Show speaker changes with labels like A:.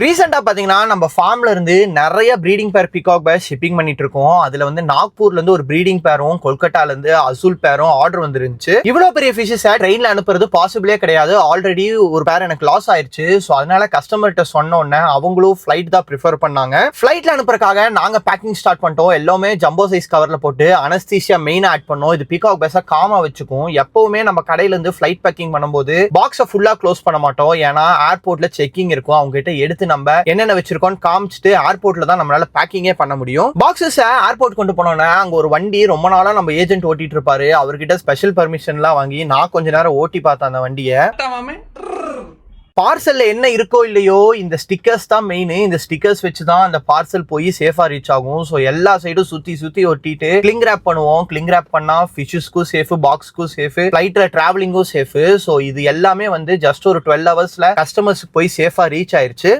A: ரீசெண்டா பாத்தீங்கன்னா நம்ம ஃபார்ம்ல இருந்து நிறைய ப்ரீடிங் பேர் பிகாக் பேர் ஷிப்பிங் பண்ணிட்டு இருக்கோம். அதுல வந்து நாக்பூர்ல இருந்து ஒரு ப்ரீடிங் பேரும் கொல்கட்டால இருந்து அசூல் பேரும் ஆர்டர் வந்துருந்துச்சு. இவ்வளவு பெரிய ஃபிஷஸை ட்ரெயின்ல அனுப்புறது பாசிபிளே கிடையாது. ஆல்ரெடி ஒரு பேர் எனக்கு லாஸ் ஆயிருச்சு. ஸோ அதனால கஸ்டமர்கிட்ட சொன்ன உடனே அவங்களும் ஃபிளைட் தான் ப்ரிஃபர் பண்ணாங்க. ஃபிளைட்ல அனுப்புறதுக்காக நாங்க பேக்கிங் ஸ்டார்ட் பண்ணிட்டோம். எல்லாமே ஜம்போ சைஸ் கவர்ல போட்டு அனஸ்தீசியா மெயினா ஆட் பண்ணோம். இது பிகாக் பேஸா காமா வச்சுக்கும். எப்பவுமே நம்ம கடையில இருந்து ஃபிளைட் பேக்கிங் பண்ணும்போது பாக்ஸை ஃபுல்லா க்ளோஸ் பண்ண மாட்டோம். ஏன்னா ஏர்போர்ட்ல செக்கிங் இருக்கும். அவங்க கிட்ட எடுத்து நம்ம என்னென்ன வச்சிருக்கோம் காமிச்சிட்டு ஏர்போர்ட்ல தான் நம்மளால பேக்கிங்கே பண்ண முடியும். பாக்ஸஸ் ஏர்போர்ட் கொண்டு போனோம்னா அங்க ஒரு வண்டி ரொம்ப நாளா நம்ம ஏஜென்ட் ஓட்டிட்டு இருப்பாரு. அவர்கிட்ட ஸ்பெஷல் பர்மிஷன்லாம் வாங்கி நான் கொஞ்ச நேரம் ஓட்டி பார்த்தேன் அந்த வண்டியை. பார்சல்ல என்ன இருக்கோ இல்லையோ இந்த ஸ்டிக்கர்ஸ் தான் மெயின். இந்த ஸ்டிக்கர்ஸ் வச்சு தான் அந்த பார்சல் போய் சேஃபா ரீச் ஆகும். ஸோ எல்லா சைடும் சுத்தி சுத்தி ஒட்டிட்டு கிளிங் ரேப் பண்ணுவோம். கிளிங் ரேப் பண்ணா ஃபிஷஸ்க்கும் சேஃப், பாக்ஸ்க்கும் சேஃப், ஃபிளைட்ல டிராவலிங்கும் சேஃப். ஸோ இது எல்லாமே வந்து ஜஸ்ட் ஒரு 12 ஹவர்ஸ்ல கஸ்டமர்ஸ்க்கு போய் சேஃபா ரீச் ஆயிருச்சு.